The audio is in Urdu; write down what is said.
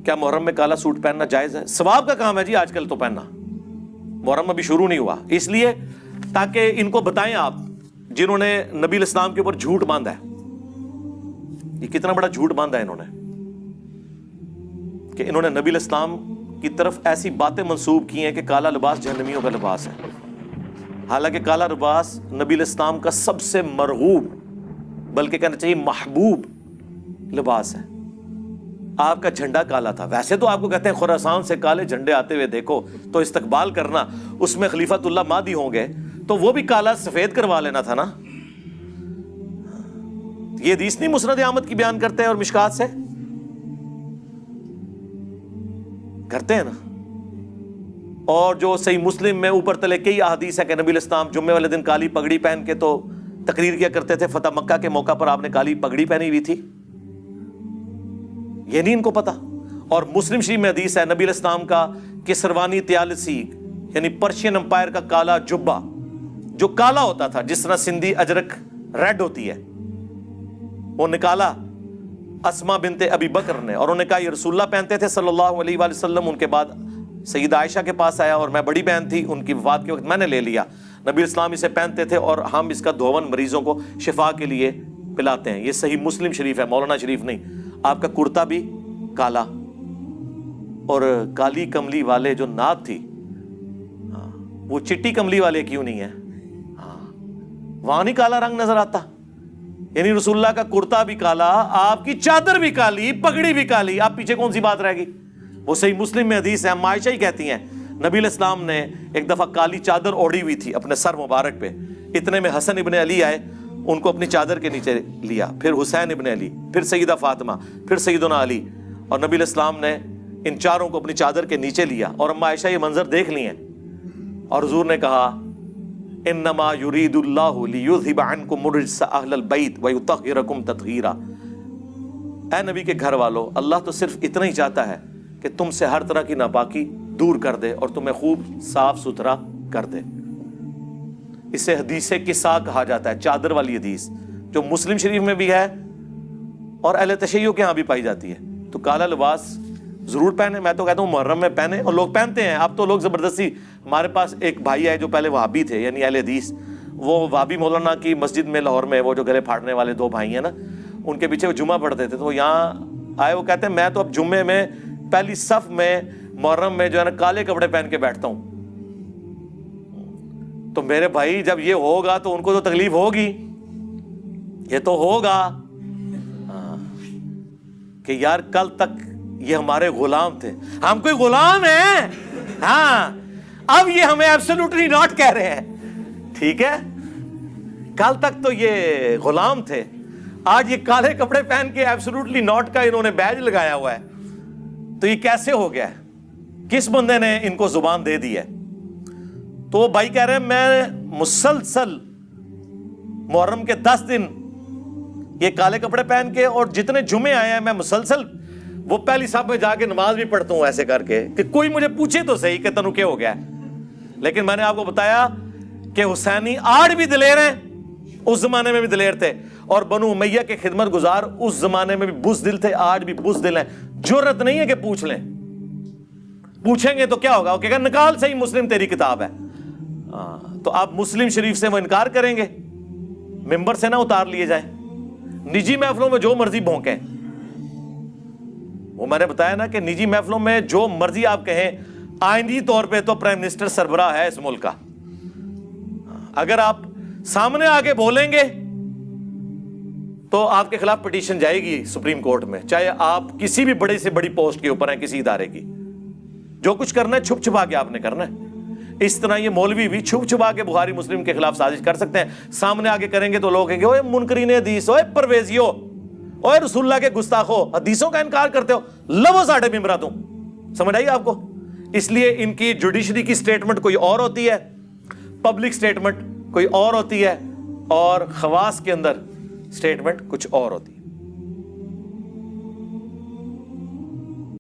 کیا محرم میں کالا سوٹ پہننا جائز ہے؟ ثواب کا کام ہے جی آج کل تو پہننا، محرم ابھی شروع نہیں ہوا، اس لیے تاکہ ان کو بتائیں آپ جنہوں نے نبی الاسلام کے اوپر جھوٹ باندھا ہے، یہ کتنا بڑا جھوٹ باندھا ہے انہوں نے، کہ انہوں نے نبی الاسلام کی طرف ایسی باتیں منسوب کی ہیں کہ کالا لباس جہنمیوں کا لباس ہے، حالانکہ کالا لباس نبی الاسلام کا سب سے مرغوب بلکہ کہنا چاہیے محبوب لباس ہے۔ آپ کا جھنڈا کالا تھا، ویسے تو آپ کو کہتے ہیں خراسان سے کالے جھنڈے آتے ہوئے دیکھو تو استقبال کرنا، اس میں خلیفۃ اللہ مہدی ہوں گے تو وہ بھی کالا سفید کروا لینا تھا نا۔ یہ حدیث نہیں مسند احمد کی بیان کرتے ہیں اور مشکات سے کرتے ہیں نا، اور جو صحیح مسلم میں اوپر تلے کئی احادیث ہے کہ نبی الاسلام جمعے والے دن کالی پگڑی پہن کے تو تقریر کیا کرتے تھے، فتح مکہ کے موقع پر آپ نے کالی پگڑی پہنی ہوئی تھی، یہ نہیں ان کو پتا۔ اور مسلم شریف میں حدیث ہے نبی الاسلام کا کسروانی طیالسی یعنی پرشین امپائر کا کالا جبہ جو کالا ہوتا تھا، جس طرح سندھی اجرک ریڈ ہوتی ہے، وہ نکالا اسما بنت ابی بکر نے، اور انہوں نے کہا یہ رسول اللہ پہنتے تھے صلی اللہ علیہ وآلہ وسلم۔ ان کے بعد سیدہ عائشہ کے پاس آیا اور میں بڑی بہن تھی، ان کی وفات کے وقت میں نے لے لیا، نبی اسلام اسے پہنتے تھے اور ہم اس کا دھون مریضوں کو شفا کے لیے پلاتے ہیں۔ یہ صحیح مسلم شریف ہے، مولانا شریف نہیں۔ آپ کا کرتا بھی کالا، اور کالی کملی والے جو نعت تھی وہ چٹی کملی والے کیوں نہیں ہے؟ وہاں نہیں کالا رنگ نظر آتا؟ یعنی رسول اللہ کا کرتا بھی کالا، آپ کی چادر بھی کالی، پگڑی بھی کالی، آپ پیچھے کون سی بات رہ گئی؟ وہ صحیح مسلم میں حدیث ہے، عائشہ ہی کہتی ہیں نبی علیہ السلام نے ایک دفعہ کالی چادر اوڑھی ہوئی تھی اپنے سر مبارک پہ، اتنے میں حسن ابن علی آئے، ان کو اپنی چادر کے نیچے لیا، پھر حسین ابن علی، پھر سیدہ فاطمہ، پھر سیدنا علی، اور نبی علیہ السلام نے ان چاروں کو اپنی چادر کے نیچے لیا، اور اما عائشہ یہ منظر دیکھ لیے اور حضور نے کہا انما یرید اللہ لیذھب عنکم الرجس اہل البیت ویطہرکم تطہیرا۔ اے نبی کے گھر والو، اللہ تو صرف اتنا ہی چاہتا ہے کہ تم سے ہر طرح کی ناپاکی دور کر دے اور تمہیں خوب صاف ستھرا کر دے۔ اسے حدیث قصہ کہا جاتا ہے، چادر والی حدیث جو مسلم شریف میں بھی ہے اور اہل تشیع کے ہاں بھی پائی جاتی ہے۔ تو کالا لباس ضرور پہنے، میں تو کہتا ہوں محرم میں پہنے، اور لوگ پہنتے ہیں اب تو لوگ زبردستی۔ ہمارے پاس ایک بھائی ہے جو پہلے وہابی تھے یعنی اہل حدیث، وہ وہابی مولانا کی مسجد میں لاہور میں، وہ جو گلے پھاڑنے والے دو بھائی ہیں نا، ان کے پیچھے وہ جمعہ پڑھتے تھے، تو وہ یہاں آئے، وہ کہتے ہیں میں تو اب جمعے میں پہلی صف میں محرم میں جو ہے نا کالے کپڑے پہن کے بیٹھتا ہوں۔ تو میرے بھائی جب یہ ہوگا تو ان کو تو تکلیف ہوگی، یہ تو ہوگا کہ یار کل تک یہ ہمارے غلام تھے، ہم کوئی غلام ہیں، ہاں اب یہ ہمیں ایبسولوٹلی ناٹ کہہ رہے ہیں، ٹھیک ہے، کل تک تو یہ غلام تھے، آج یہ کالے کپڑے پہن کے ایبسولوٹلی ناٹ کا انہوں نے بیج لگایا ہوا ہے، تو یہ کیسے ہو گیا ہے؟ کس بندے نے ان کو زبان دے دی ہے؟ تو وہ بھائی کہہ رہے ہیں میں مسلسل محرم کے 10 دن یہ کالے کپڑے پہن کے، اور جتنے جمعے آئے ہیں میں مسلسل وہ پہلی صف میں جا کے نماز بھی پڑھتا ہوں ایسے کر کے کہ کوئی مجھے پوچھے تو صحیح کہ تنو کیا ہو گیا ہے۔ لیکن میں نے آپ کو بتایا کہ حسینی آج بھی دلیر ہیں، اس زمانے میں بھی دلیر تھے، اور بنو امیہ کے خدمت گزار اس زمانے میں بھی بزدل تھے، آج بھی بزدل ہیں۔ جرت نہیں ہے کہ پوچھ لیں، پوچھیں گے تو کیا ہوگا؟ وہ کہے گا نکال صحیح مسلم تیری کتاب ہے، تو آپ مسلم شریف سے وہ انکار کریں گے؟ ممبر سے نہ اتار لیے جائیں، نجی محفلوں میں جو مرضی بھونکیں۔ وہ میں نے بتایا نا کہ نجی محفلوں میں جو مرضی آپ کہیں، آئینی طور پہ تو پرائم منسٹر سربراہ ہے اس ملک کا، اگر آپ سامنے آگے بولیں گے تو آپ کے خلاف پٹیشن جائے گی سپریم کورٹ میں، چاہے آپ کسی بھی بڑی سے بڑی پوسٹ کے اوپر ہیں کسی ادارے کی۔ جو کچھ کرنا ہے چھپ چھپا کے آپ نے کرنا ہے۔ اس طرح یہ مولوی بھی چھپ چھپا کے بخاری مسلم کے خلاف سازش کر سکتے ہیں، سامنے آگے کریں گے تو لوگ کہیں گے اوے منکرین حدیث، اوے پرویزیو، اوے رسول اللہ کے گستاخو، حدیثوں کا انکار کرتے ہو، لو ساڑھے ممبرا تم۔ سمجھ آئی آپ کو؟ اس لیے ان کی جوڈیشری کی سٹیٹمنٹ کوئی اور ہوتی ہے، پبلک سٹیٹمنٹ کوئی اور ہوتی ہے، اور خواص کے اندر سٹیٹمنٹ کچھ اور ہوتی ہے۔